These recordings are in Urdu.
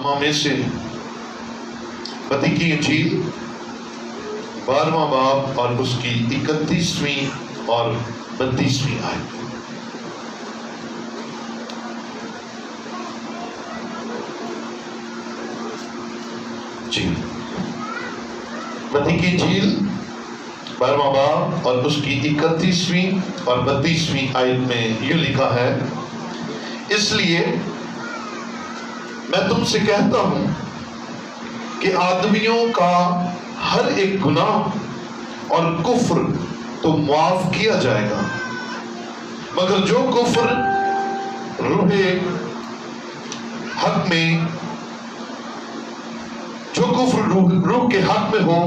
کلامہ میں سے متی کی انجیل 12واں باب اور اس کی 31ویں اور 32ویں آیت۔ جی، متی کی انجیل 12واں باب اور اس کی 31ویں اور 32ویں آیت میں یہ لکھا ہے، اس لیے میں تم سے کہتا ہوں کہ آدمیوں کا ہر ایک گناہ اور کفر تو معاف کیا جائے گا، مگر جو کفر روح کے حق میں ہو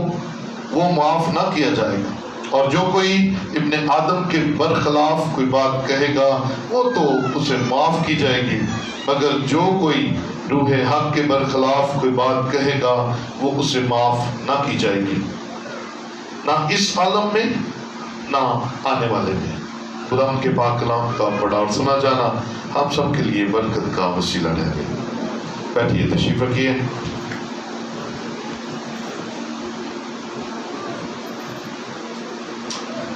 وہ معاف نہ کیا جائے گا، اور جو کوئی ابن آدم کے برخلاف کوئی بات کہے گا وہ تو اسے معاف کی جائے گی، مگر جو کوئی روح حق کے برخلاف کوئی بات کہے گا وہ اسے معاف نہ کی جائے گی، نہ اس عالم میں نہ آنے والے میں۔ خدا ان کے پاک کلام کا پڑھا اور سنا جانا ہم سب کے لیے برکت کا وسیلہ ٹھہرے۔ بیٹھیے، تشریف رکھیے۔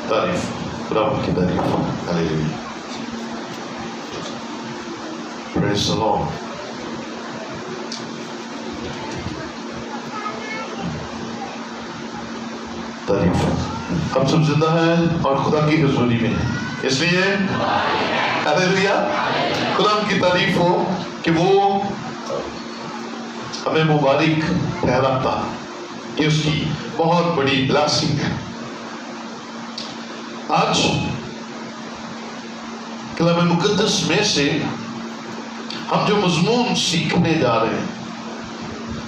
تعریف، خدا ان کی تعریف۔ ہلیلویا، پریز دی لارڈ۔ تعریف، ہم سب زندہ ہیں اور خدا کی حضوری میں ہیں، اس لیے ہلیلویا، خدا ان کی تعریف ہو کہ وہ ہمیں مبارک ٹھہراتا، یہ اس کی بہت بڑی بلیسنگ ہے۔ آج کلام مقدس میں سے ہم جو مضمون سیکھنے جا رہے ہیں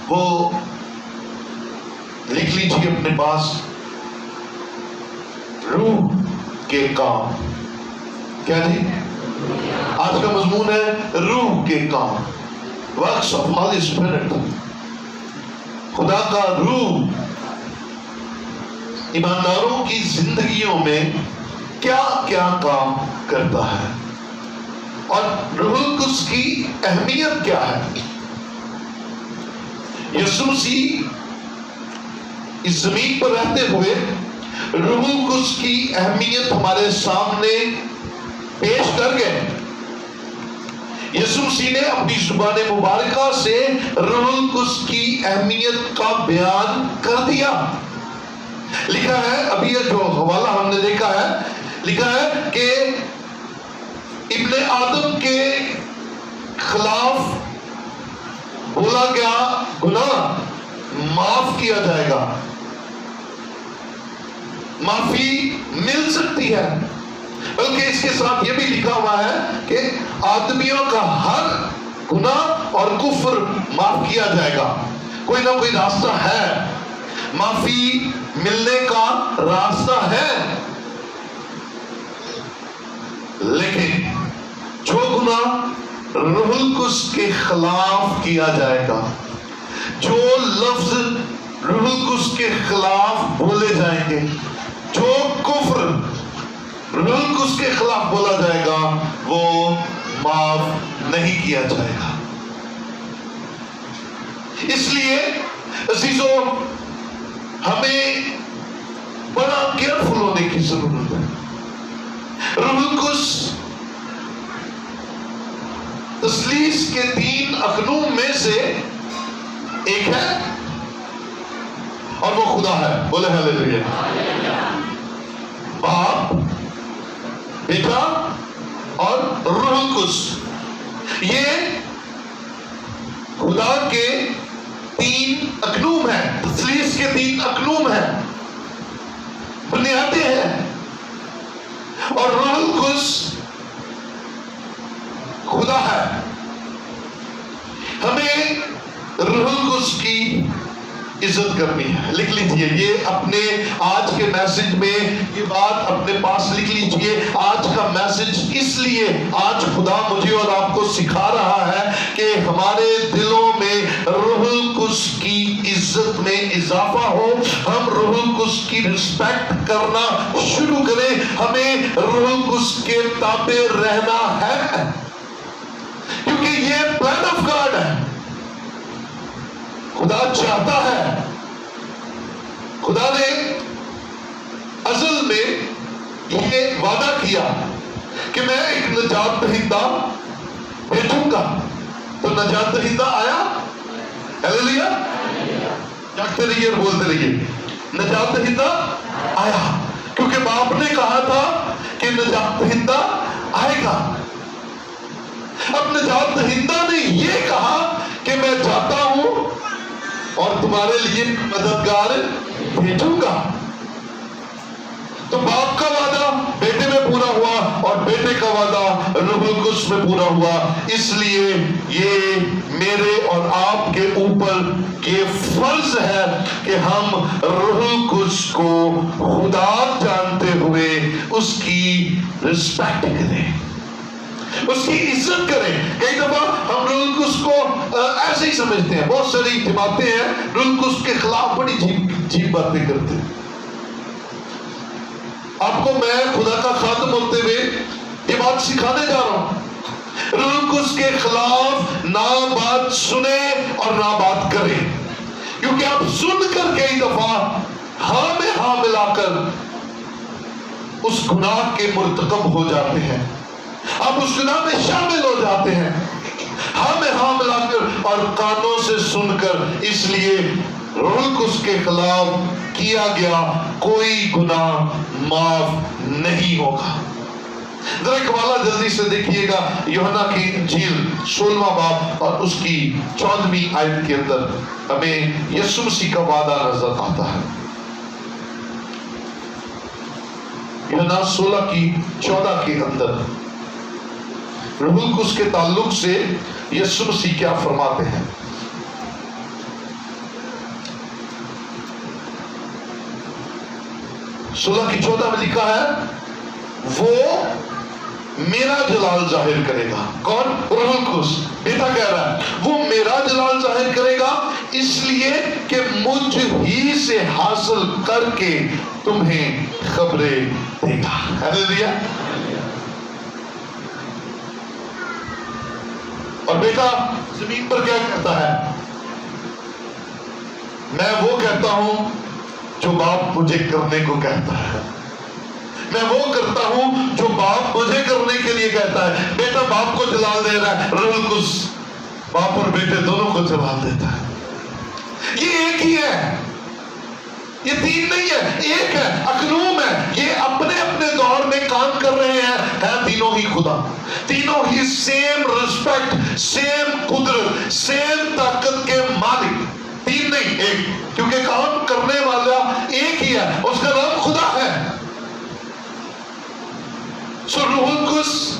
وہ لکھ لیجیے اپنے پاس، روح کے کام۔ کیا جی؟ آج کا مضمون ہے روح کے کام، ورکس آف ہولی اسپرٹ۔ خدا کا روح ایمانداروں کی زندگیوں میں کیا کیا کام کرتا ہے، اور روح القدس کی اہمیت کیا ہے۔ یسوع مسیح اس زمین پر رہتے ہوئے روح القدس کی اہمیت ہمارے سامنے پیش کر گئے۔ یسوع مسیح نے اپنی زبان مبارکہ سے روح القدس کی اہمیت کا بیان کر دیا۔ لکھا ہے، ابھی یہ جو حوالہ ہم نے دیکھا ہے، لکھا ہے کہ ابن آدم کے خلاف بولا گیا گناہ معاف کیا جائے گا، معافی مل سکتی ہے، بلکہ اس کے ساتھ یہ بھی لکھا ہوا ہے کہ آدمیوں کا ہر گناہ اور کفر معاف کیا جائے گا۔ کوئی نہ کوئی راستہ ہے، معافی ملنے کا راستہ ہے، لیکن جو گناہ روح القدس کے خلاف کیا جائے گا، جو لفظ روح القدس کے خلاف بولے جائیں گے، جو کفر روح القدس کے خلاف بولا جائے گا وہ معاف نہیں کیا جائے گا۔ اس لیے عزیزو، ہمیں بڑا کیئرفل ہونے کی ضرورت ہے۔ روح القدس تثلیث کے 3 اقنوم میں سے ایک ہے اور وہ خدا ہے۔ بولے ہلیلویا۔ باپ، بیٹا اور روح القدس، یہ خدا کے 3 اقنوم ہیں، تثلیث کے 3 اقنوم ہیں، بنیادیں ہیں، اور روح القدس خدا ہے۔ ہمیں روح القدس کی عزت کرنی ہے۔ لکھ لیجئے، یہ اپنے آج کے میسج میں یہ بات اپنے پاس لکھ لیجئے۔ آج کا میسج اس لیے آج خدا مجھے اور آپ کو سکھا رہا ہے کہ ہمارے دلوں میں روح القدس کی عزت میں اضافہ ہو، ہم روح القدس کی رسپیکٹ کرنا شروع کریں۔ ہمیں روح القدس کے تابع رہنا ہے، کیونکہ یہ پلان آف گاڈ ہے۔ خدا چاہتا ہے، خدا نے ازل میں یہ وعدہ کیا کہ میں ایک نجات دہندہ بھیجوں گا، تو نجات دہندہ آیا، ہیلیلویا، جاگتے رہیے اور بولتے رہیے، نجات دہندہ آیا، کیونکہ باپ نے کہا تھا کہ نجات دہندہ آئے گا۔ اب نجات دہندہ نے یہ کہا کہ میں جاتا ہوں اور تمہارے لیے مددگار بھیجوں گا۔ تو باپ کا وعدہ بیٹے میں پورا ہوا اور بیٹے کا وعدہ روح القدس میں پورا ہوا۔ اس لیے یہ میرے اور آپ کے اوپر یہ فرض ہے کہ ہم روح القدس کو خدا جانتے ہوئے اس کی رسپیکٹ کریں، اس کی عزت کریں۔ کئی دفعہ ہم روح القدس کو ایسے ہی سمجھتے ہیں، بہت ساری جماعتیں ہیں روح القدس کے خلاف بڑی عجیب باتیں کرتے ہیں۔ آپ کو میں خدا کا خادم ہوتے ہوئے یہ بات سکھانے جا رہا ہوں، روح القدس کے خلاف نہ بات سنے اور نہ بات کریں، کیونکہ آپ سن کر کئی دفعہ ہاں میں ہاں ملا کر اس گناہ کے مرتکب ہو جاتے ہیں، آپ اس گناہ میں شامل ہو جاتے ہیں، ہاں میں ہاں ملا کر اور کانوں سے سن کر۔ اس لیے روح القدس کے خلاف کیا گیا کوئی گناہ معاف نہیں ہوگا۔ ذرا ایک حوالہ جلدی سے دیکھیے گا، یوحنا کی انجیل 16واں باب اور اس کی 14ویں آیت کے اندر ہمیں یسوع مسیح کا وعدہ نظر آتا ہے۔ یوحنا 16 کی 14 کے اندر روح القدس کے تعلق سے یسوع مسیح کیا فرماتے ہیں۔ 16 کی 14 میں لکھا ہے، وہ میرا جلال ظاہر کرے گا۔ کون؟ روح القدس۔ بیٹا کہہ رہا ہے وہ میرا جلال ظاہر کرے گا، اس لیے کہ مجھ ہی سے حاصل کر کے تمہیں خبریں دے گا۔ ہیلیلویا۔ اور بیٹا زمین پر کیا کہتا ہے؟ میں وہ کہتا ہوں جو باپ مجھے کرنے کو کہتا ہے، میں وہ کرتا ہوں جو باپ مجھے کرنے کے لیے کہتا ہے۔ بیٹا باپ کو جلال دے رہا ہے، روح القدس باپ اور بیٹے دونوں کو جلال دیتا ہے۔ یہ ایک ہی ہے، یہ تین نہیں ہے، ایک ہے، اقنوم ہے۔ یہ اپنے اپنے دور میں کام کر رہے ہیں تینوں ہی خدا، تینوں ہی سیم رسپیکٹ، سیم قدرت، سیم طاقت کے مالک، تین نہیں ایک، کیونکہ کام کرنے والا ایک ہی ہے، اس کا نام خدا ہے۔ سو روح القدس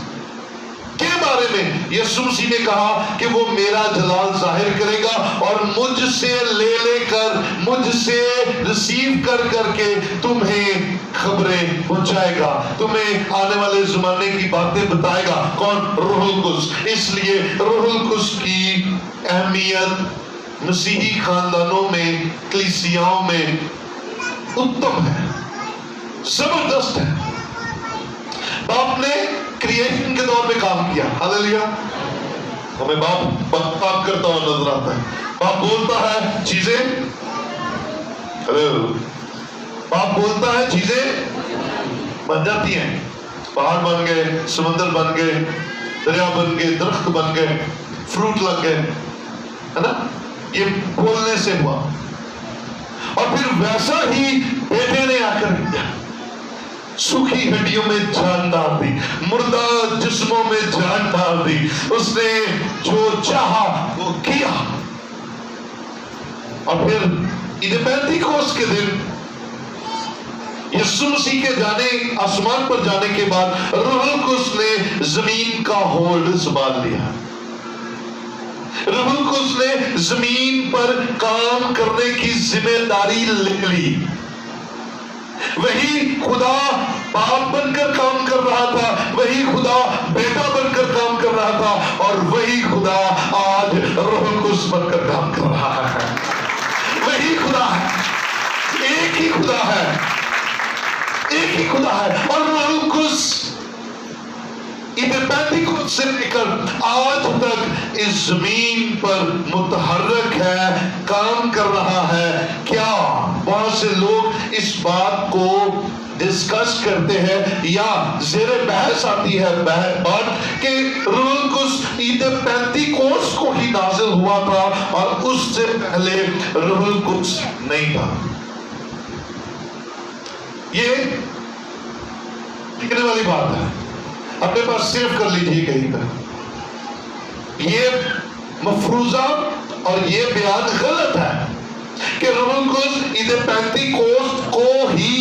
کے بارے میں یسوع مسیح نے کہا کہ وہ میرا جلال ظاہر کرے گا اور مجھ سے لے کر، مجھ سے ریسیو کر کے تمہیں خبریں پہنچائے گا، تمہیں آنے والے زمانے کی باتیں بتائے گا۔ کون؟ روح القدس۔ اس لیے روح القدس کی اہمیت مسیحی خاندانوں میں، کلیسیاؤں میں اتم ہے، زبردست ہے۔ باپ نے کریشن کے دور میں کام کیا، ہاللیلویا۔ ہمیں باپ کام کرتا ہوا نظر آتا ہے، باپ بولتا ہے چیزیں، باپ بولتا ہے چیزیں بن جاتی ہیں، پہاڑ بن گئے، سمندر بن گئے، دریا بن گئے، درخت بن گئے، فروٹ لگ گئے، ہے نا؟ یہ بولنے سے ہوا۔ اور پھر ویسا ہی بیٹے نے آ کر کیا، سوکھی ہڈیوں میں جان ڈال دی، مردہ جسموں میں جان ڈال دی، اس نے جو چاہا وہ کیا۔ اور پھر پینتیکوست کے دن یسوع مسیح کے جانے، آسمان پر جانے کے بعد روح القدس نے زمین کا ہولڈ سنبھال لیا، روح القدس نے زمین پر کام کرنے کی ذمہ داری لے لی۔ وہی خدا باپ بن کر کام کر رہا تھا، وہی خدا بیٹا بن کر کام کر رہا تھا، اور وہی خدا آج روح القدس بن کر کام کر رہا ہے۔ وہی خدا ہے، ایک ہی خدا ہے، ایک ہی خدا ہے۔ اور روح القدس عید پینتیکوست سے لے کر آج تک اس زمین پر متحرک ہے، کام کر رہا ہے. کیا بہت سے لوگ اس بات کو ڈسکس کرتے ہیں یا زیر بحث آتی ہے بات کہ روح القدس عید پینتیکوست کو ہی نازل ہوا تھا اور اس سے پہلے روح القدس نہیں تھا. یہ لکھنے والی بات ہے، اپنے پاس سیو کر لیجیے کہیں پر. یہ مفروضہ اور یہ بیان غلط ہے کہ روح القدس عید پینتیکوست کو ہی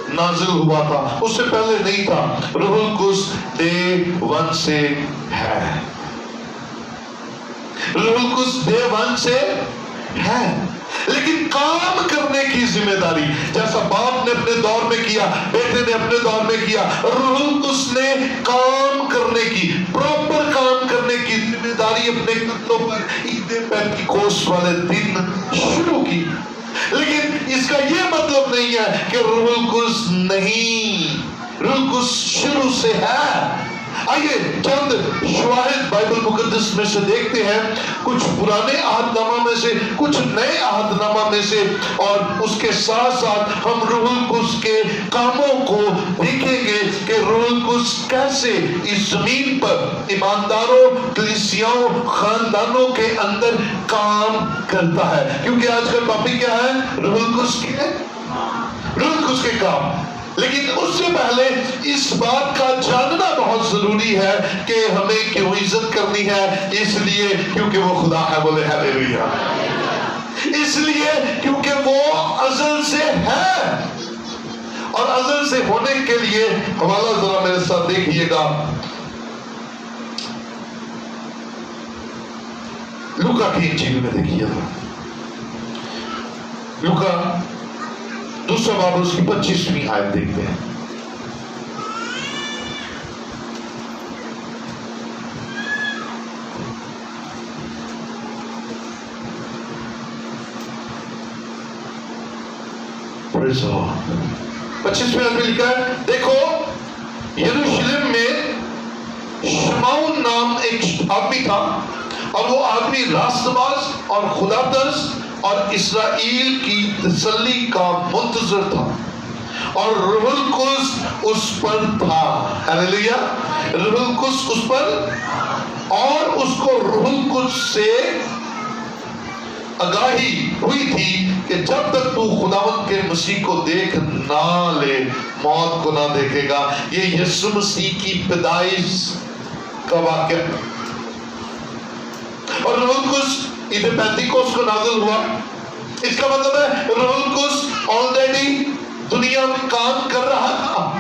نازل ہوا تھا، اس سے پہلے نہیں تھا. روح القدس ڈے 1 سے ہے، روح القدس ڈے 1 سے ہے. لیکن کام کرنے کی ذمہ داری جیسا باپ نے اپنے دور میں کیا، بیٹے نے اپنے دور میں کیا، روح القدس نے کام کرنے کی، پراپر کام کرنے کی ذمہ داری اپنے کندھوں پر عید پینتیکوست والے دن شروع کی. لیکن اس کا یہ مطلب نہیں ہے کہ روح القدس نہیں، روح القدس شروع سے ہے. آئیے چند شواہد بائبل مقدس میں سے دیکھتے ہیں، کچھ پرانے عہد نامہ میں سے، کچھ نئے عہد نامہ میں سے، اور اس کے ساتھ ساتھ ہم روح القدس کے کاموں کو دیکھیں گے کہ روح القدس کیسے اس زمین پر ایمانداروں، کلیسیاؤں، خاندانوں کے اندر کام کرتا ہے. کیونکہ آج کل ٹاپک کیا ہے؟ روح القدس کے کام. لیکن اس سے پہلے اس بات کا جاننا بہت ضروری ہے کہ ہمیں کیوں عزت کرنی ہے. اس لیے کیونکہ وہ خدا ہے، بولے ہیلیلویا. اس لیے کیونکہ وہ ازل سے ہے، اور ازل سے ہونے کے لیے حوالہ ذرا میرے ساتھ دیکھیے گا. لوکا کی انجیل میں دیکھیے گا، لوکا 2 باب اس کی 25ویں آیت دیکھتے ہیں. پریز دی لارڈ. 25ویں آیت میں لکھا ہے، دیکھو یروشلم میں شمعون نام ایک آدمی تھا، اور وہ آدمی راست باز اور خدا ترس اور اسرائیل کی تسلی کا منتظر تھا، اور روح القدس اس پر تھا. ہیلیلویا. روح القدس اس پر، اور اس کو روح القدس سے آگاہی ہوئی تھی کہ جب تک تو خداوند کے مسیح کو دیکھ نہ لے، موت کو نہ دیکھے گا. یہ یسوع مسیح کی پیدائش کا واقعہ، اور روح القدس عید پینتیکوست کو نازل ہوا. اس کا مطلب ہے روح القدس آلریڈی دنیا میں کام کر رہا تھا،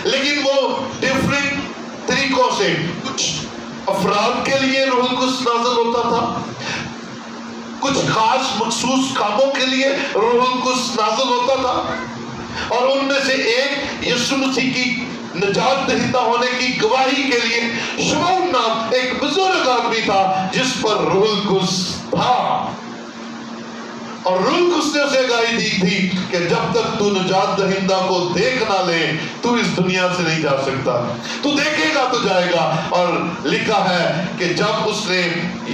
لیکن وہ ڈیفرنٹ طریقوں سے. کچھ افراد کے لیے روح القدس نازل ہوتا تھا، کچھ خاص مخصوص کاموں کے لیے روح القدس نازل ہوتا تھا، اور ان میں سے ایک یسوع مسیح کی نجات دہندہ ہونے کی گواہی کے لیے شمعون نام ایک بزرگ آدمی تھا جس پر روح القدس تھا. اور روح القدس نے اسے آگاہی دی تھی کہ جب تک تو نجات دہندہ کو دیکھ نہ لے تو اس دنیا سے نہیں جا سکتا. تو دیکھے گا تو جائے گا. اور لکھا ہے کہ جب اس نے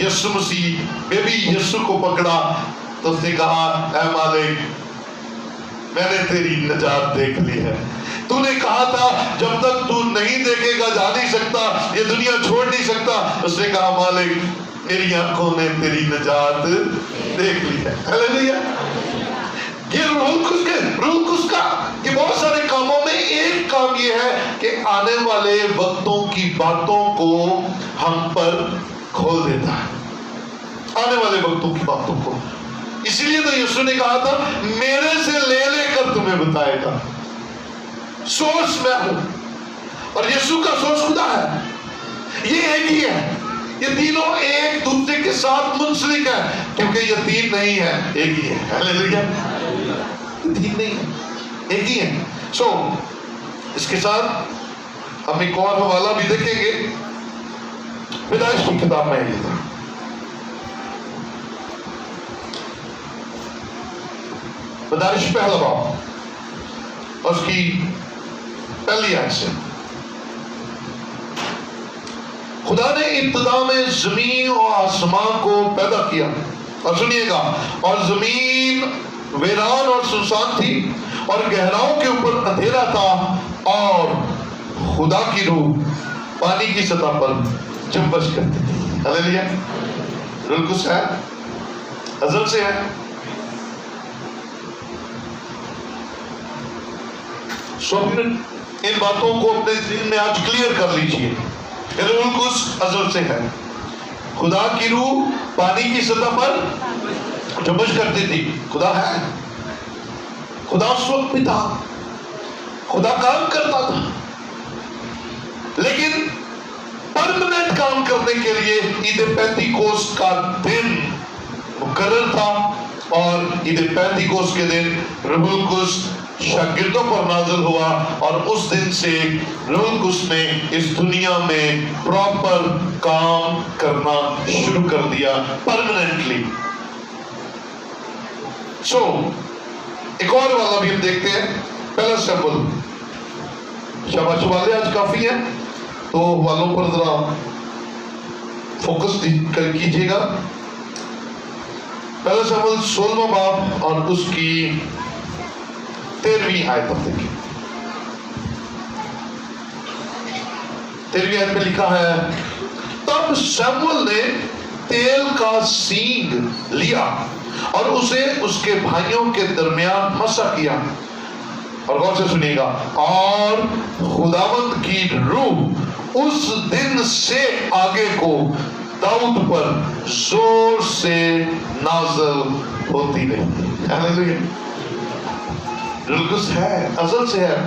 یسوع مسیح بیبی یسوع کو پکڑا تو اس نے کہا، اے مالک میں نے تیری نجات دیکھ لی ہے. تو نے کہا تھا جب تک تو نہیں دیکھے گا جا نہیں سکتا، یہ دنیا چھوڑ نہیں سکتا. اس نے کہا، مالک میری آنکھوں نے تیری نجات دیکھ لی ہے. ہیلیلویا. یہ روح القدس کا یہ بہت سارے کاموں میں ایک کام یہ ہے کہ آنے والے وقتوں کی باتوں کو ہم پر کھول دیتا ہے. آنے والے وقتوں کی باتوں کو. اسی لیے تو یسوع نے کہا تھا میرے سے لے لے کر تمہیں بتائے گا. سورس میں ہوں، اور یسوع کا سورس خدا ہے. یہ ایک ہی ہے. یہ تینوں ایک دوسرے کے ساتھ منسلک ہے، کیونکہ یہ تین نہیں ہے، ایک ہی ہے. ہیلیلویا. تین نہیں ہے، ایک ہی ہے. سو اس کے ساتھ ہم ایک اور حوالہ بھی دیکھیں گے. پیدائش کی کتاب میں یہ تھا، پیدائش پہلا باب اس کی پہلی آیت سے. خدا نے ابتدا میں زمین اور آسمان کو پیدا کیا، اور سنیے گا، اور زمین ویران اور سنسان تھی اور گہراؤں کے اوپر اندھیرا تھا، اور خدا کی روح پانی کی سطح پر جنبش کرتی تھی۔ ہلیلویا۔ روح القدس ہے، ازل سے ہے۔ سو ان باتوں کو اپنے ذہن میں آج کلیئر کر لیجئے۔ روح القدس ازل سے ہے، خدا کی روح پانی کی سطح پر جنبش کرتی تھی۔ خدا ہے، خدا اس وقت بھی تھا، خدا کام کرتا تھا، لیکن پرماننٹ کام کرنے کے لیے عید پینتیکوست کا دن مقرر تھا، اور عید پینتیکوست کے دن روح القدس شاگردوں پر نازل ہوا، اور اس دن سے روح القدس نے اس دنیا میں پراپر کام کرنا شروع کر دیا پرماننٹلی۔ ایک اور والا بھی ہم دیکھتے ہیں، پہلا سیمبل۔ شاباش والے آج کافی ہیں تو والوں پر ذرا فوکس کیجیے گا۔ پہلا سیمبل 16واں باب اور اس کی 13ویں آیت پر دیکھیں۔ 13ویں آیت میں لکھا ہے، تب سیموئیل نے تیل کا سینگ لیا اور اسے اس کے بھائیوں کے درمیان مسح کیا، اور غور سے سنیے گا، اور خداوند کی روح اس دن سے آگے کو داؤد پر زور سے نازل ہوتی رہی۔ ہلیلویا۔ روح القدس ہے، ازل سے ہے۔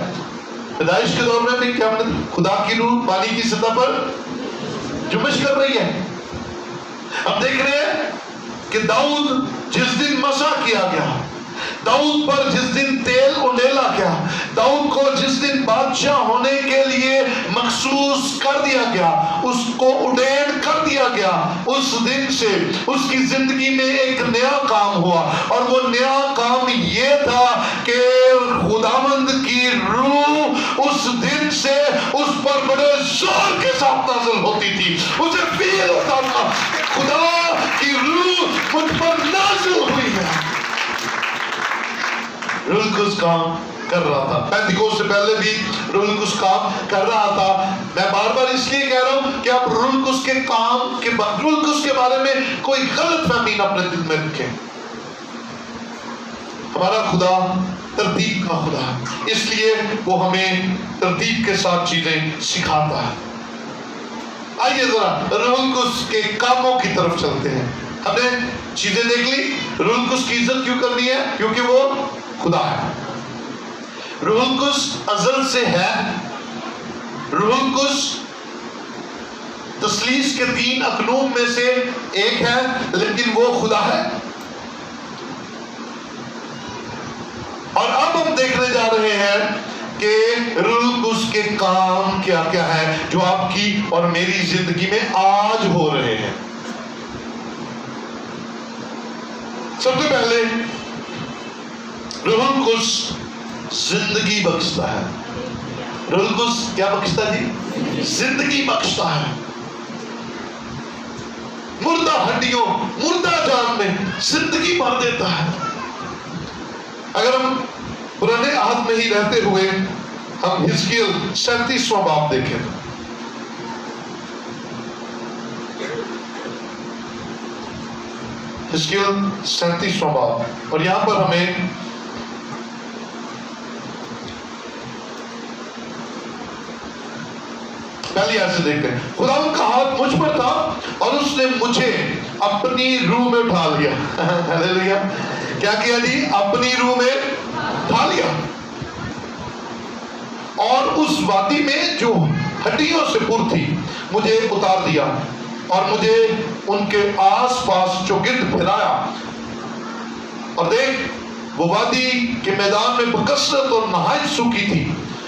پیدائش کے دور میں بھی کیا خدا کی روح پانی کی سطح پر جنبش کر رہی ہے۔ ہم دیکھ رہے ہیں کہ داؤد جس دن مسح کیا گیا، داؤد پر جس دن تیل انڈیلا گیا، داؤد کو جس دن بادشاہ ہونے کے لیے مخصوص کر دیا گیا، اس کو اڈین کر دیا گیا، اس دن سے اس کی زندگی میں ایک نیا کام ہوا، اور وہ نیا کام یہ تھا کہ خداوند کی روح اس دن سے اس پر بڑے زور کے ساتھ نازل ہوتی تھی۔ اسے فیل ہوتا تھا کہ خدا کی روح مجھ پر نازل ہوئی ہے۔ روح القدس کام کر رہا تھا، پینتیکوست سے پہلے بھی روح القدس کام کر رہا تھا۔ میں بار بار اس لیے کہہ رہا ہوں کہ آپ روح القدس کے کام کے روح القدس کے بارے میں کوئی غلط فہمی نہ اپنے دل میں رکھیں۔ ہمارا خدا ترتیب کا خدا ہے، اس لیے وہ ہمیں ترتیب کے ساتھ چیزیں سکھاتا ہے۔ آئیے ذرا روح القدس کے کاموں کی طرف چلتے ہیں۔ ہم نے چیزیں دیکھ لی، روح القدس کی عزت کیوں کرنی ہے؟ کیونکہ وہ خدا ہے۔ روح القدس ازل سے ہے۔ روح القدس تثلیث کے 3 اقنوم میں سے ایک ہے، لیکن وہ خدا ہے۔ اور اب ہم دیکھنے جا رہے ہیں کہ روح القدس کے کام کیا کیا ہے جو آپ کی اور میری زندگی میں آج ہو رہے ہیں۔ سب سے پہلے روح القدس زندگی بخشتا ہے۔ روح القدس کیا بخشتا جی؟ زندگی بخشتا ہے۔ مردہ ہڈیوں، مردہ جان میں زندگی بھر دیتا ہے۔ اگر ہم پرانے عہد میں ہی رہتے ہوئے ہم حزقیل 37واں باب دیکھیں، حزقیل 37واں باب، اور یہاں پر ہمیں پہلی آیت سے دیکھتے ہیں۔ خداوند کا ہاتھ مجھ پر تھا اور اس نے مجھے اپنی روح میں اٹھا لیا۔ ہلیلویا۔ کیا کیا جی؟ اپنی روح میں اٹھا لیا، اور اس وادی میں جو ہڈیوں سے پر تھی مجھے اتار دیا، اور مجھے ان کے آس پاس چوگرد پھرایا، اور دیکھ وہ وادی کے میدان میں بکثرت اور نہایت سوکھی تھی،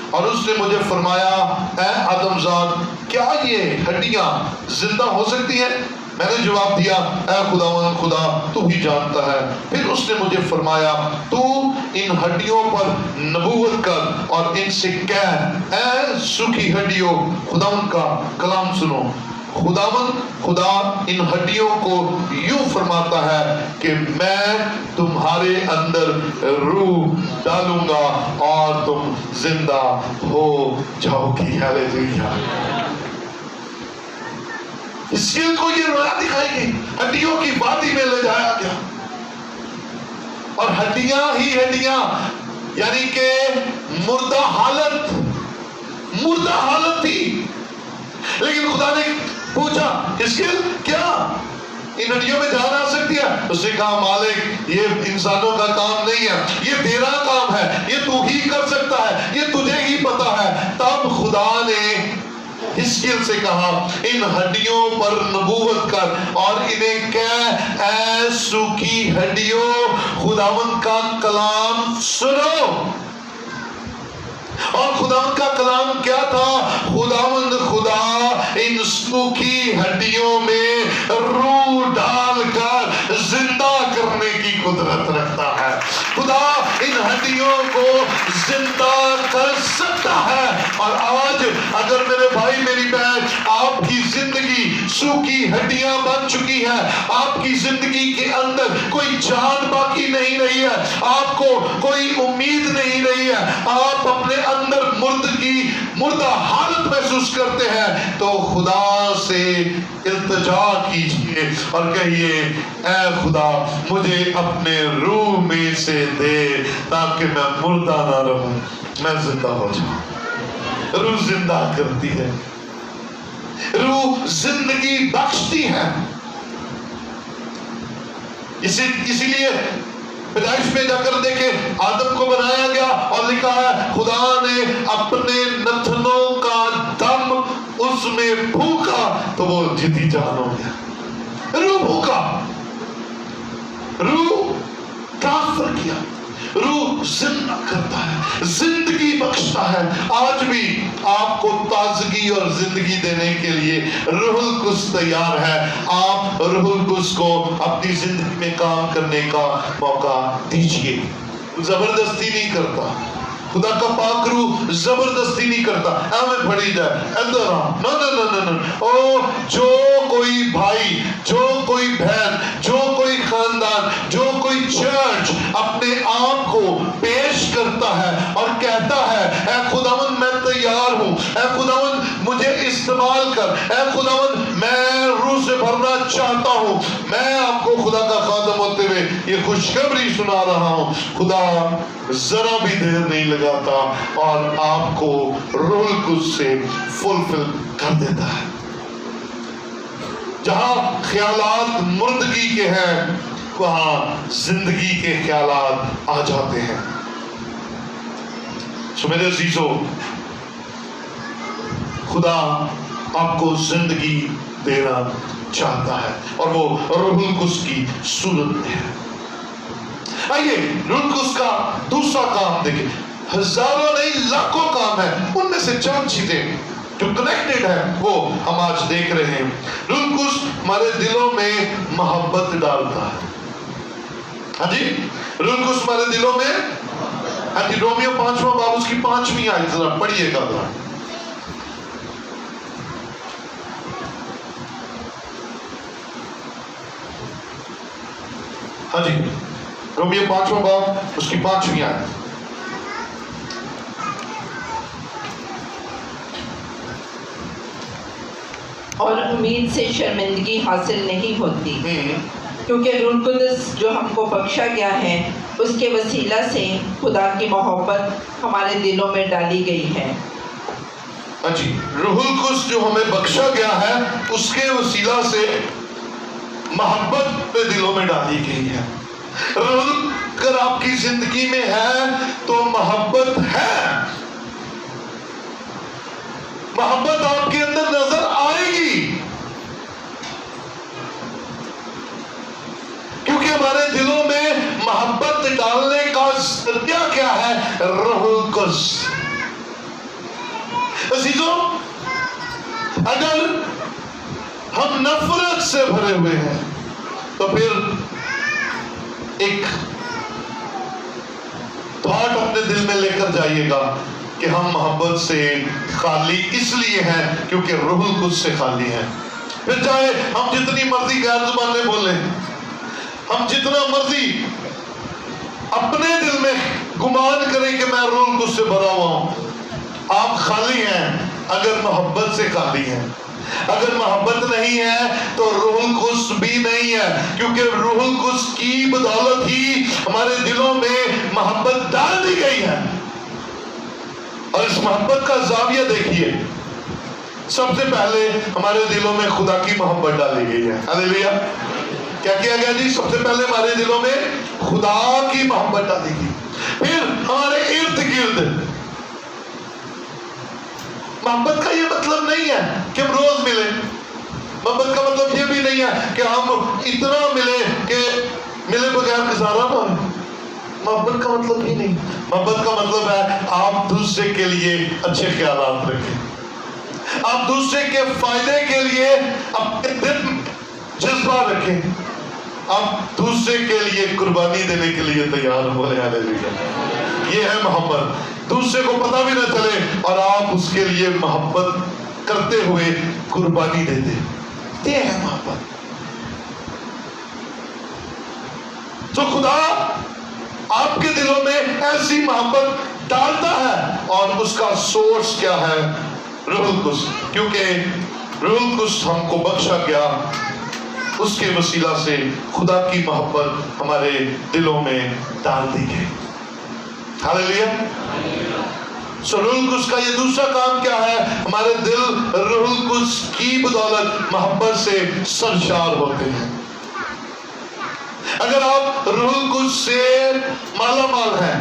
اور اس نے مجھے فرمایا، اے آدم زاد، کیا یہ ہڈیاں زندہ ہو سکتی ہیں؟ میں نے جواب دیا، اے خداوند خدا، تو ہی جانتا ہے۔ پھر اس نے مجھے فرمایا، تو ان ہڈیوں پر نبوت کر اور ان سے کہہ، اے سوکھی ہڈیوں، خداوند کا کلام سنو۔ خدا ان ہڈیوں کو یوں فرماتا ہے کہ میں تمہارے اندر روح ڈالوں گا اور تم زندہ ہو جاؤ گی۔ ہیلیلویا۔ حزقیل کو یہ رویا دکھائی گئی، ہڈیوں کی وادی میں لے جایا گیا، اور ہڈیاں ہی ہڈیاں، یعنی کہ مردہ حالت تھی۔ لیکن خدا نے پوچھا حزقیل کیا ان ہڈیوں میں جان آ سکتی ہے؟ اس نے کہا مالک یہ انسانوں کا کام نہیں ہے، یہ تیرا کام ہے، یہ تو ہی کر سکتا ہے، یہ تجھے ہی پتا ہے۔ تب خدا نے حزقیل سے کہا ان ہڈیوں پر نبوت کر اور انہیں کہہ اے سوکھی ہڈیوں خداوند کا کلام سنو۔ اور خداوند کا کلام کیا تھا؟ خداوند خدا ان سوکھی ہڈیوں میں روح ڈال کر زندہ کرنے کی قدرت رکھتا ہے۔ خدا ان ہڈیوں کو زندہ کر سکتا ہے۔ اور آج اگر میرے بھائی میری بہن آپ کی زندگی سوکھی ہڈیاں بن چکی ہے، آپ کی زندگی کے اندر کوئی جان باقی نہیں رہی ہے، آپ کو کوئی امید نہیں رہی ہے، آپ اپنے اندر مردہ حالت محسوس کرتے ہیں، تو خدا سے التجا کیجئے اور کہیے اے خدا مجھے اپنے روح میں سے دے تاکہ میں مردہ نہ رہوں، میں زندہ ہو جاؤں۔ روح زندہ کرتی ہے، روح زندگی بخشتی ہے۔ اسی لیے پیدائش میں جا کر دیکھیں آدم کو بنایا گیا اور لکھا ہے خدا نے اپنے نتنوں کا دم اس میں پھونکا تو وہ جدی جان ہو گیا۔ روح پھونکا، روح ٹرانسفر کیا، روح زندہ کرتا ہے، زندگی بخشتا ہے۔ آج بھی آپ کو تازگی اور زندگی دینے کے لیے روح القدس تیار ہے۔ آپ روح القدس کو اپنی زندگی میں کام کرنے کا موقع دیجیے۔ زبردستی نہیں کرتا، خدا کا پاک روح زبردستی نہیں کرتا ہمیں پڑھی جائے ادھر آ، نو نو نو نو نو۔ او جو کوئی بھائی، جو کوئی بہن، جو کوئی خاندان، جو کوئی چرچ اپنے آپ کو پیش کرتا ہے اور کہتا ہے اے خداوند میں تیار ہوں، اے خداوند مجھے استعمال کر، اے خداوند میں روح سے بھرنا چاہتا ہوں، میں آپ کو خدا کا خادم ہوتے ہوئے یہ خوشخبری سنا رہا ہوں، خدا ذرا بھی دیر نہیں لگاتا اور آپ کو روح القدس سے فلفل کر دیتا ہے۔ جہاں خیالات مردگی کے ہیں وہاں زندگی کے خیالات آ جاتے ہیں۔ سو میرے عزیزو، خدا آپ کو زندگی دینا چاہتا ہے اور وہ روح القدس کی صورت میں ہے۔ آئیے روح القدس کا دوسرا کام دیکھیں، ہزاروں نہیں لاکھوں کام ہے، ان میں سے چند چیزیں جو کنیکٹڈ ہے وہ ہم آج دیکھ رہے ہیں۔ روح القدس ہمارے دلوں میں محبت ڈالتا ہے۔ ہاں جی، روح القدس ہمارے دلوں میں، ہاں جی، رومیو 5واں باب اس کی 5ویں آیت ذرا پڑھیے گا ذرا۔ ہاں جی، رومیو 5واں باب اس کی 5ویں آیت۔ اور امید سے شرمندگی حاصل نہیں ہوتی، کیونکہ روح القدس جو ہم کو بخشا گیا ہے اس کے وسیلہ سے خدا کی محبت ہمارے دلوں میں ڈالی گئی ہے۔ جی، روح القدس جو ہمیں بخشا گیا ہے اس کے وسیلہ سے محبت پہ دلوں میں ڈالی گئی ہے۔ روح اگر آپ کی زندگی میں ہے تو محبت ہے، محبت آپ کے اندر نظر آئے گی، کیونکہ ہمارے دلوں میں محبت ڈالنے کا ذریعہ کیا ہے؟ روح القدس۔ عزیزوں، اگر ہم نفرت سے بھرے ہوئے ہیں تو پھر ایک تھاٹ اپنے دل میں لے کر جائیے گا کہ ہم محبت سے خالی اس لیے ہیں کیونکہ روح القدس سے خالی ہیں۔ پھر چاہے ہم جتنی مرضی غیر زبانیں بولیں، ہم جتنا مرضی اپنے دل میں گمان کریں کہ میں روح القدس سے بھرا ہوا ہوں، آپ خالی ہیں اگر محبت سے خالی ہیں۔ اگر محبت نہیں ہے تو روح القدس بھی نہیں ہے، کیونکہ روح القدس کی بدولت ہی ہمارے دلوں میں محبت ڈال دی گئی ہے۔ اور اس محبت کا زاویہ دیکھیے، سب سے پہلے ہمارے دلوں میں خدا کی محبت ڈالی گئی ہے۔ ہاللیلویا۔ کیا کیا گیا جی؟ سب سے پہلے ہمارے دلوں میں خدا کی محبت ڈالی گئی، پھر ہمارے ارد گرد۔ محبت کا یہ مطلب نہیں ہے کہ ہم روز ملیں، محبت کا مطلب یہ بھی نہیں ہے کہ ہم اتنا ملیں کہ ملے بغیر گزارا نہ ہو۔ محبت کا مطلب ہی نہیں۔ محبت کا مطلب ہے آپ دوسرے کے لیے اچھے خیالات رکھیں، آپ دوسرے کے فائدے کے لیے اپنے دل جذبہ رکھیں، آپ دوسرے کے لیے قربانی دینے کے لیے تیار ہو۔ ہاللیلویا۔ یہ ہے محبت، دوسرے کو پتہ بھی نہ چلے اور آپ اس کے لیے محبت کرتے ہوئے قربانی دے دیں، یہ ہے محبت۔ تو خدا آپ کے دلوں میں ایسی محبت ڈالتا ہے، اور اس کا سورس کیا ہے؟ روح القدس، کیونکہ روح القدس ہم کو بخشا گیا، اس کے وسیلہ سے خدا کی محبت ہمارے دلوں میں ڈال دی گئی۔ ہاللیلویا۔ روح القدس کا یہ دوسرا کام کیا ہے؟ ہمارے دل روح القدس کی بدولت محبت سے سرشار ہوتے ہیں۔ اگر آپ روح القدس سے مالا مال ہیں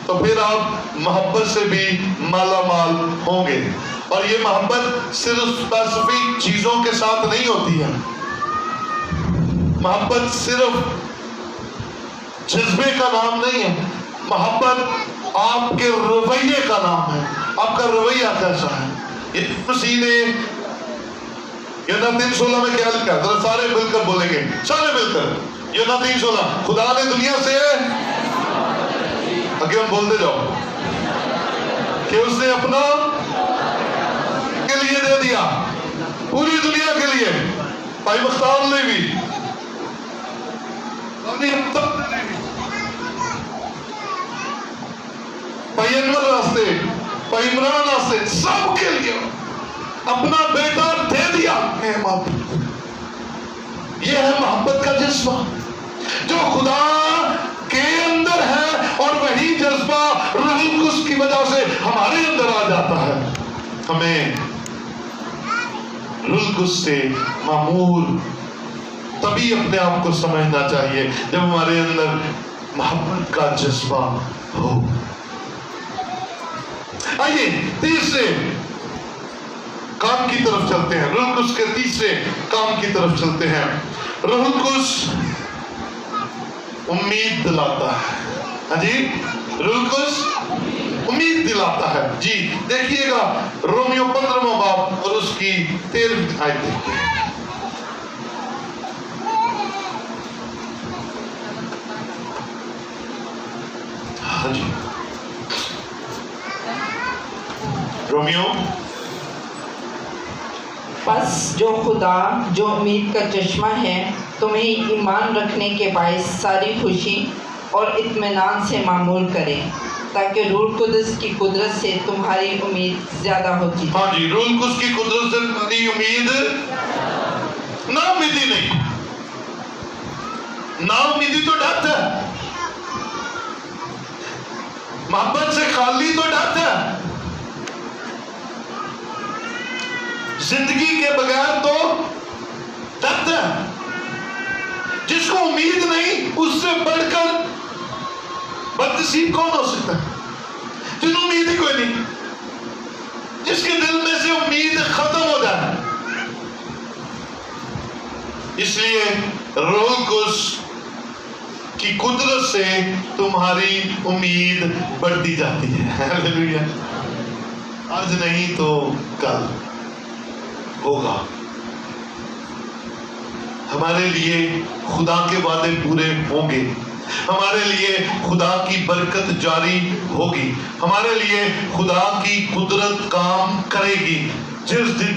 تو پھر آپ محبت سے بھی مالا مال ہوں گے، اور یہ محبت صرف اسپیسیفک چیزوں کے ساتھ نہیں ہوتی ہے۔ محبت صرف جذبے کا نام نہیں ہے، محبت آپ کے رویے کا نام ہے۔ آپ کا رویہ کیسا ہے؟ یہ مسیح نے یوحنا 3:16 میں کیا لکھا ہے؟ ذرا سارے مل کر بولیں گے، سارے مل کر یوحنا 3:16، خدا نے دنیا سے آگے ہم بولتے جاؤ کہ اس نے اپنا کے لیے دے دیا، پوری دنیا کے لیے۔ بھائی مختار نے بھی، بھائی انور راستے، بھائی عمران راستے، سب کے لیے اپنا بیٹا دے دیا۔ یہ ہے محبت کا جذبہ جو خدا کے اندر ہے، اور وہی جذبہ روح القدس کی وجہ سے ہمارے اندر آ جاتا ہے۔ ہمیں روح القدس سے معمول تبھی اپنے آپ کو سمجھنا چاہیے جب ہمارے اندر محبت کا جذبہ ہو۔ آئیے تیسرے کام کی طرف چلتے ہیں، روح القدس کے تیسرے کام کی طرف چلتے ہیں۔ روح القدس امید دلاتا ہے۔ ہاں جی، روح القدس امید دلاتا ہے۔ جی دیکھیے گا رومیو 15واں باب اور اس کی 13ویں آیت دیکھیے۔ ہاں جی، رومیو۔ بس جو خدا جو امید کا چشمہ ہے تمہیں ایمان رکھنے کے باعث ساری خوشی اور اطمینان سے معمول کرے، تاکہ روح القدس کی قدرت سے تمہاری امید زیادہ ہوتی ہے۔ ہاں جی، روح القدس کی قدرت سے تمہاری امید، نا امیدی نہیں، نا امیدی تو ڈٹ ہے، محبت سے خالی تو ڈٹ ہے، زندگی کے بغیر تو ڈٹ ہے۔ جس کو امید نہیں، اس سے بڑھ کر بدنصیب کون ہو سکتا ہے؟ جن امید ہی کوئی نہیں، جس کے دل میں سے امید ختم ہو جائے۔ اس لیے روح القدس کی قدرت سے تمہاری امید بڑھتی جاتی ہے۔ ہاللیلویا۔ آج نہیں تو کل ہوگا۔ ہمارے لیے خدا کے وعدے پورے ہوں گے، ہمارے لیے خدا کی برکت جاری ہوگی، ہمارے لیے خدا کی قدرت کام کرے گی۔ جس دن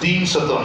3:17।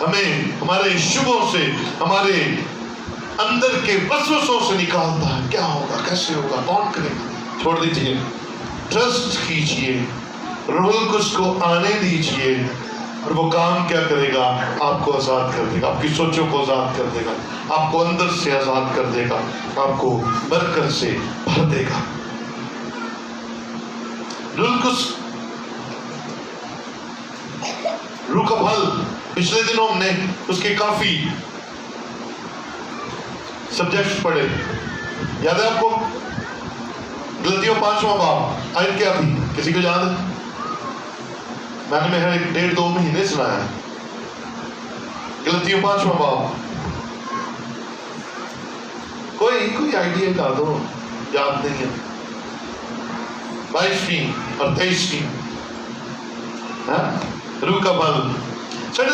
ہمیں ہمارے شبوں سے، ہمارے اندر کے وسوسوں سے نکالتا ہے. کیا ہوگا، کیسے ہوگا، کون کرے گا؟ چھوڑ دیجئے، ٹرسٹ کیجئے، روح القدس کو آنے دیجئے، اور وہ کام کیا کرے گا؟ آپ کو آزاد کر دے گا، آپ کی سوچوں کو آزاد کر دے گا، آپ کو اندر سے آزاد کر دے گا، آپ کو برکت سے بھر دے گا. روح القدس، روح کا پھل، پچھلے دنوں ہم نے اس کے کافی سبجیکٹس پڑھے. یاد ہے آپ کو؟ غلطیوں 5واں باب آیت کیا تھی؟ کسی کو یاد ہے؟ میں نے محض 1.5-2 مہینے سنایا ہے. غلطیوں 5واں باب، کوئی آئیڈیا کا دو، یاد نہیں ہے. 22ویں اور 23ویں. روح کا پھل. سنڈے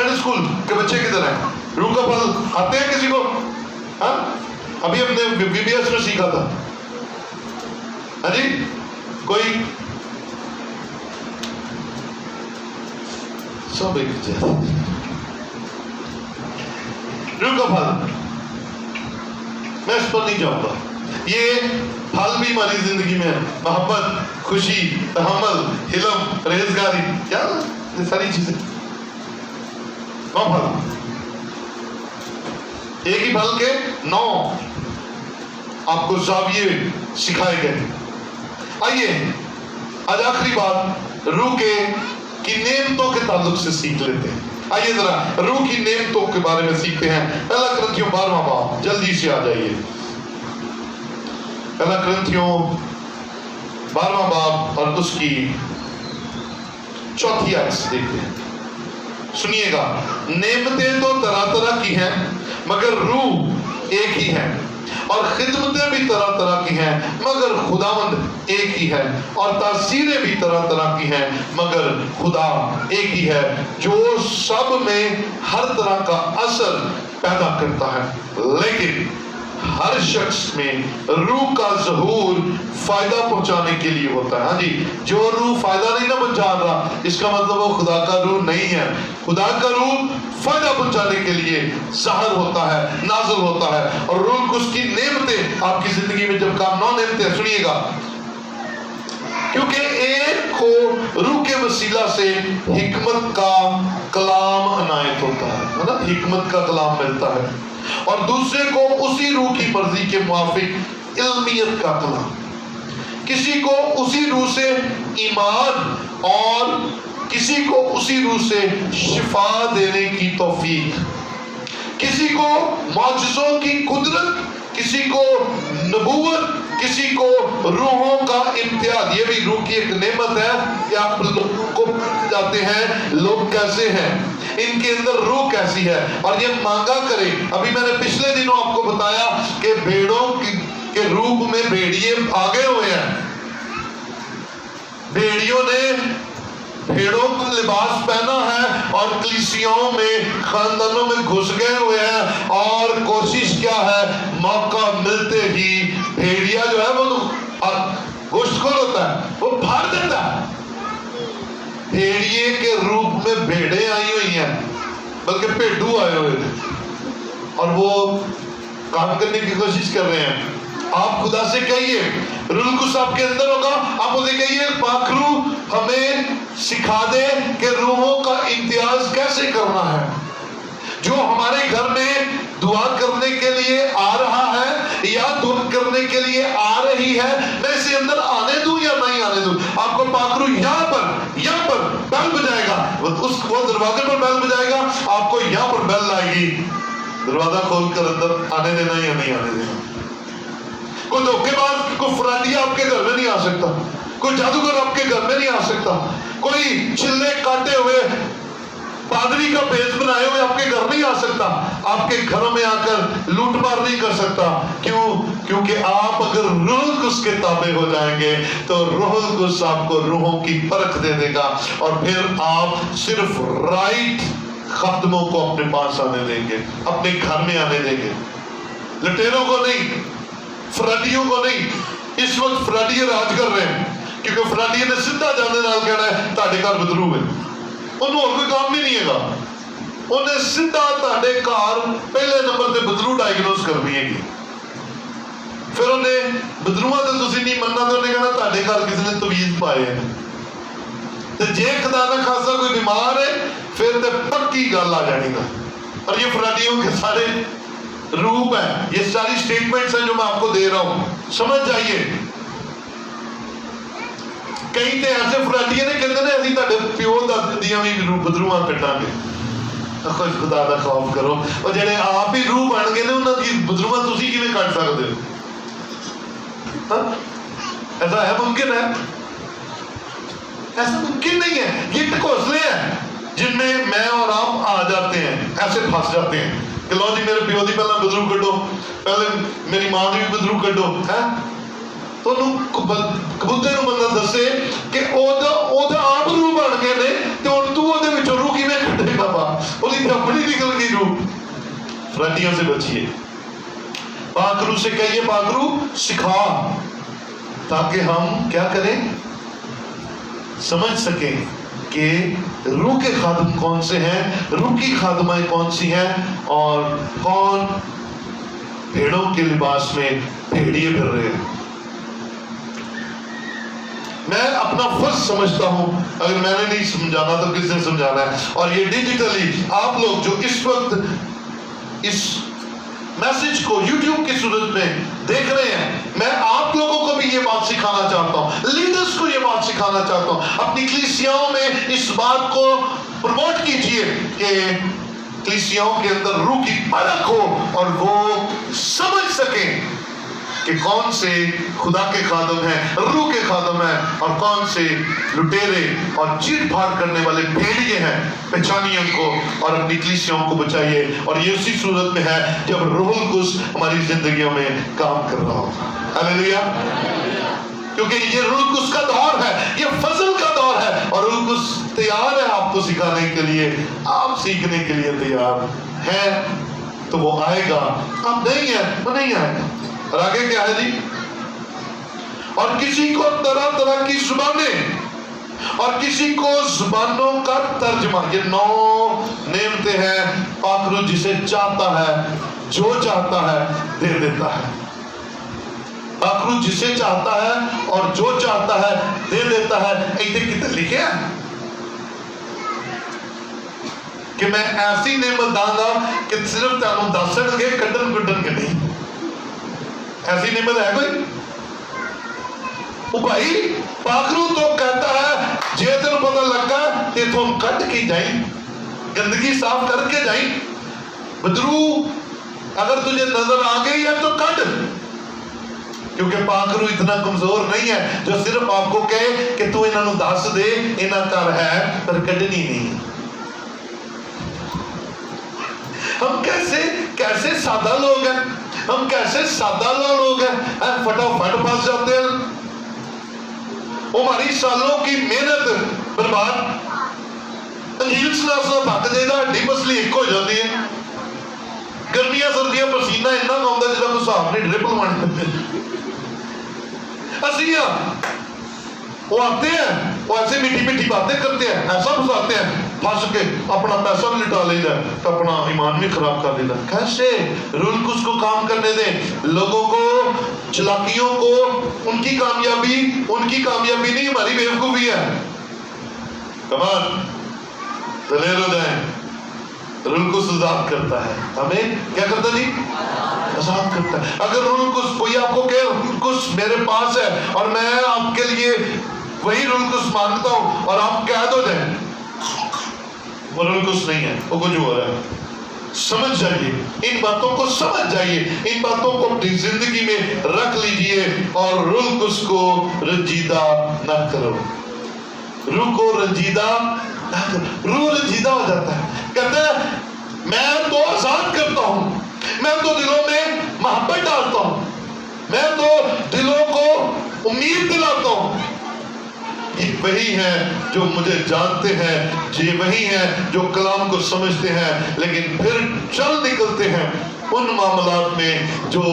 اسکول کے بچے کدھر ہیں؟ روح کا پھل آتے ہیں کسی کو؟ ہاں، ابھی ہم نے بی بی ایس میں سیکھا تھا. ہاں جی، کوئی؟ سب ایک جیسے. روح کا پھل، میں اس پر نہیں جاؤں گا. یہ پھل بھی ہماری زندگی میں ہے. محبت، خوشی، تحمل، حلم، پرہیزگاری، کیا یہ ساری چیزیں. 9 پھل، ایک ہی پھل کے 9 آپ کو زاویے سکھائے گئے. آئیے آج آخری بات روح کی نعمتوں کے تعلق سے سیکھ لیتے ہیں. آئیے ذرا روح کی نعمتوں کے بارے میں سیکھتے ہیں. پہلا کرنتھیوں 12واں باب، جلدی سے آ جائیے. پہلا کرنتھیوں 12واں باب اور اس کی 4 آیت سے دیکھتے ہیں. سنیے گا. نعمتیں تو طرح طرح کی ہیں مگر روح ایک ہی ہے، اور خدمتیں بھی طرح طرح کی ہیں مگر خداوند ایک ہی ہے، اور تاثیریں بھی طرح طرح کی ہیں مگر خدا ایک ہی ہے، جو سب میں ہر طرح کا اثر پیدا کرتا ہے. لیکن ہر شخص میں روح کا ظہور فائدہ پہنچانے کے لیے ہوتا ہے. ہاں جی، جو روح فائدہ نہیں نہ پہنچا رہا، اس کا مطلب وہ خدا کا روح نہیں ہے. خدا کا روح فائدہ پہنچانے کے لیے ظاہر ہوتا ہے، نازل ہوتا ہے. اور روح کو اس کی نعمتیں آپ کی زندگی میں جب کام 9 نعمتیں، سنیے گا، کیونکہ ایک کو روح کے وسیلہ سے حکمت کا کلام عنایت ہوتا ہے نا، حکمت کا کلام ملتا ہے، اور دوسرے کو اسی روح کی مرضی کے موافق علمیت کا کلام. کسی کو اسی روح سے ایمان اور کسی کو اسی روح سے شفا دینے کی توفیق، کسی کو معجزوں کی قدرت، کسی کو نبوت، کسی کو روحوں کا امتیاز. یہ بھی روح کی ایک نعمت ہے کہ آپ لوگوں کو جاتے ہیں لوگ کیسے ہیں، ان کے اندر روح کیسی ہے، اور یہ مانگا کرے. ابھی میں نے پچھلے دنوں آپ کو بتایا کہ بھیڑوں کے روپ میں بھیڑیے آگے ہوئے ہیں. بھیڑیوں نے بھیڑوں کا لباس پہنا ہے اور کلیسیوں میں، خاندانوں میں گھس گئے ہوئے ہیں، اور کوشش کیا ہے، موقع ملتے ہی بھیڑیا جو ہے وہ گوشت خور ہوتا ہے، وہ پھاڑ دیتا ہے. بھیڑیے کے روپ میں بھیڑیں آئی ہوئی ہیں، بلکہ پیڈو آئے ہوئے تھے، اور وہ کام کرنے کی کوشش کر رہے ہیں. آپ خدا سے کہیے، روح القدس آپ کے اندر ہوگا، آپ اسے کہیے پاک روح ہمیں سکھا دے کہ روحوں کا امتیاز کیسے کرنا ہے. جو ہمارے گھر میں دعا کرنے کے لیے آ رہا ہے یا دعا کرنے کے لیے آ رہی ہے، میں اسے اندر آنے دوں یا نہیں آنے دوں. آپ کو پاک روح یہاں پر بیل بجائے گا، وہ دروازے پر بیل بجائے گا، آپ کو یہاں پر بیل آئے گی. دروازہ کھول کر اندر آنے دینا یا نہیں آنے دینا. کوئی دھوکے باز، کوئی فراڈی آپ کے گھر میں نہیں آ سکتا، کوئی جادوگر آپ کے گھر میں نہیں آ سکتا، کوئی چھلے کاٹے ہوئے پادری کا بھیس بنائے ہوئے آپ کے گھر نہیں آ سکتا، آپ کے گھروں میں آ کر لوٹ مار نہیں کر سکتا. کیونکہ آپ اگر روح القدس کے تابع ہو جائیں گے تو روح القدس آپ کو روحوں کی پرکھ دے دے گا، اور پھر آپ صرف رائٹ خادموں کو اپنے پاس آنے دیں گے، اپنے گھر میں آنے دیں گے، لٹیروں کو نہیں، فراڈیوں کو نہیں. اس وقت فراڈیے راج کر رہے ہیں، کیونکہ فراڈیے نے سیدھا جانے نال کہنا ہے تہاڈے گھر بدرو ہے، انہوں اور کوئی کام بھی نہیں ہے گا. انہیں سیدھا تہاڈے گھر پہلے نمبر تے بدرو ڈائگنوز کرنی ہے گی. پھر انہیں بدروہاں تے تسی نہیں مننا تے انہیں کہنا تہاڈے گھر کسی نے تویز پائے ہیں. تے جے خدا نہ خاصا کوئی بیمار ہے پھر تے پکی گل آ جانی گا. اور یہ فراڈیوں کے سارے روپ ہیں, یہ ساری سٹیٹمنٹس ہیں جو میں آپ کو دے رہا ہوں, سمجھ جائیے. کئی تے ایسے فراڈیے نے کہتے ہیں ابھی تہاڈے پیو دادیاں بھی بدروہاں کٹاں گے. خوش خدا دا خوف کرو. اور جڑے آپ ہی روح بن گئے نے انہاں دی بدروہاں تسی کیویں کٹ سکدے ہو؟ ایسا ہے ممکن ہے؟ ایسا ممکن نہیں ہے. یہ ٹکوسلے ہیں جن میں میں اور آپ آ جاتے ہیں, ایسے پھنس جاتے ہیں کہ لو جی میرے پیو دی پہلا بدرو کڈو, پہلے میری ماں دی بھی بدرو کڈو. تو کبوتر نو بندہ دسے کہ او دا آپ روح بن گئے نے تے ہن تو او دے وچوں روح کیویں کڈے گا با, او دی اپنی نکل گئی روح. فراڈیوں سے بچیے. پاک روح سے کہیے پاک روح سکھا, تاکہ ہم کیا کریں, سمجھ سکیں کہ روح کے خادم کون سے ہیں, روح کی خادمائیں کون سی ہیں, اور کون بھیڑوں کے لباس میں بھیڑیے پھر رہے ہیں. میں اپنا فرض سمجھتا ہوں, اگر میں نے نہیں سمجھانا تو کس نے سمجھانا ہے. اور یہ ڈیجیٹلی آپ لوگ جو اس وقت اس میسج کو یوٹیوب کی صورت میں دیکھ رہے ہیں, میں آپ لوگوں کو بھی یہ بات سکھانا چاہتا ہوں, لیڈرز کو یہ بات سکھانا چاہتا ہوں. اپنی کلیسیاؤں میں اس بات کو پروموٹ کیجئے کہ کلیسیاؤں کے اندر روح کی پرکھ ہو اور وہ سمجھ سکیں کہ کون سے خدا کے خادم ہیں, روح کے خادم ہیں, اور کون سے لٹیرے اور چیٹ پھاڑ کرنے والے بھیڑیے ہیں. پہچانیے ان کو اور اپنی کلیسیاؤں کو بچائیے. اور یہ اسی صورت میں ہے جب روح القدس ہماری زندگیوں میں کام کر رہا ہو. ہاللیلویا. کیونکہ یہ روح القدس کا دور ہے, یہ فضل کا دور ہے, اور روح القدس تیار ہے آپ کو سکھانے کے لیے. آپ سیکھنے کے لیے تیار ہیں تو وہ آئے گا, آپ نہیں ہیں وہ نہیں آئے گا. اور آگے کیا ہے جی, اور کسی کو طرح طرح کی زبانیں اور کسی کو زبانوں کا ترجمہ. یہ 9 نعمتیں ہیں. پاک روح جسے چاہتا ہے, جو چاہتا ہے دے دیتا ہے. پاک روح جسے چاہتا ہے اور جو چاہتا ہے دے دیتا ہے. ایک کتنے لکھے ہیں کہ میں ایسی نعمت داں گا کہ صرف تانوں دس سکے کڈن کڈن کے نہیں. ایسی نعمت ہے کوئی؟ وہ بھائی پاک روح تو کہتا ہے جے تینوں پتہ لگا کہ تم کٹ کے جائیں, گندگی صاف کر کے جائیں. بدرو اگر تجھے نظر آ گئی ہے تو کٹ, کیونکہ پاک روح اتنا کمزور نہیں ہے جو صرف آپ کو کہے کہ تو انہوں دس دے انہاں کر ہے پر کڈنی نہیں. ہم کیسے سادہ لوگ ہیں, ہم کیسے سادہ لوگ ہیں, فٹافٹ پھنس جاتے ہیں. ہماری سالوں کی محنت برباد. انجیل سنا تھک جائے گا, ہڈی پسلی ایک ہو جاتی ہے. گرمیاں سردیاں پسینہ اتنا نہ ہوتا جب کوئی صاحب نہیں ڈرپ لوانے. اسیاں وہ آتے ہیں, وہ ایسے میٹھی میٹھی باتیں کرتے ہیں, ایسا پھنساتے ہیں, پھنس کے اپنا پیسہ بھی لٹا لیتا ہے, اپنا ایمان بھی خراب کر دیتا ہے. کیسے روح القدس کو کام کرنے دیں, لوگوں کو, چلاکیوں کو, ان کی کامیابی نہیں ہماری بیوقوفی ہے. کمان دلیر ہو جائیں. روح القدس آزاد کرتا ہے ہمیں. کیا کرتا جی؟ آزاد کرتا ہے. اگر روح القدس کوئی آپ کو کہ روح القدس میرے پاس ہے اور میں آپ کے لیے وہی روح القدس مانگتا ہوں, اور آپ قید ہو جائیں, وہ روح القدس نہیں ہے, وہ کچھ ہو رہا ہے. سمجھ جائیے ان باتوں کو, سمجھ جائیے ان باتوں کو اپنی زندگی میں رکھ لیجئے, اور روح القدس کو رنجیدہ نہ کرو. روح کو رنجیدہ نہ کرو. روح رنجیدہ ہو جاتا ہے, کہتا ہے میں تو آزاد کرتا ہوں, میں تو دلوں میں محبت ڈالتا ہوں, میں تو دلوں کو امید دلاتا ہوں. یہ وہی ہیں جو مجھے جانتے ہیں, یہ وہی ہیں جو کلام کو سمجھتے ہیں لیکن پھر چل نکلتے ہیں ان معاملات میں جو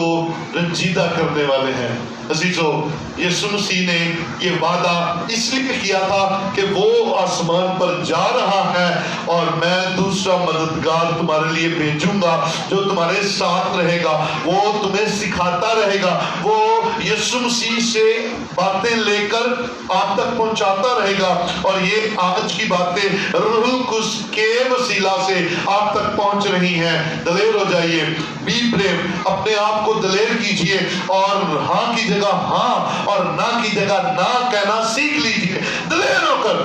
رنجیدہ کرنے والے ہیں۔ عزیزو، یسوع مسیح نے یہ وعدہ اس لیے کیا تھا کہ وہ آسمان پر جا رہا ہے اور میں دوسرا مددگار تمہارے لیے بھیجوں گا جو تمہارے ساتھ رہے گا، وہ تمہیں سکھاتا رہے گا، وہ یسوع مسیح سے باتیں لے کر آپ تک پہنچاتا رہے گا، اور یہ آج کی باتیں روح القدس کے وسیلہ سے آپ تک پہنچ رہی ہیں۔ دلیر ہو جائیے، بی بریو، اپنے آپ کو دلیر کیجئے اور ہاں کی جگہ ہاں اور نہ کی جگہ نہ کہنا سیکھ لیجئے۔ دلیر ہو کر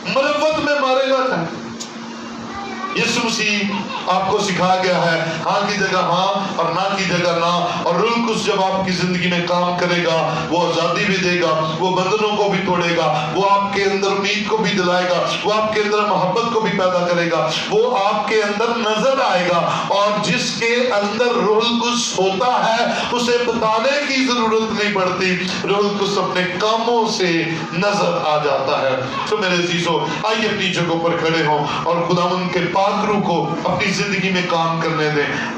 مروت میں مارے گا جائے۔ یسوع مسیح آپ کو سکھا گیا ہے ہاں کی جگہ ہاں اور نہ کی جگہ نہ، اور روح القدس جب آپ کی زندگی میں کام کرے گا وہ آزادی بھی دے گا، وہ بندھنوں کو بھی توڑے گا، وہ آپ کے اندر امید کو بھی دلائے گا، وہ آپ کے اندر محبت کو بھی پیدا کرے گا، وہ آپ کے اندر نظر آئے گا، اور جس کے اندر روح القدس ہوتا ہے اسے بتانے کی ضرورت نہیں پڑتی، روح القدس اپنے کاموں سے نظر آ جاتا ہے۔ تو میرے عزیزو، آئیے اپنی جگہوں پر کھڑے ہوں اور خداوند کے پاک روح کو اپنی زندگی میں کام کرنے دیں۔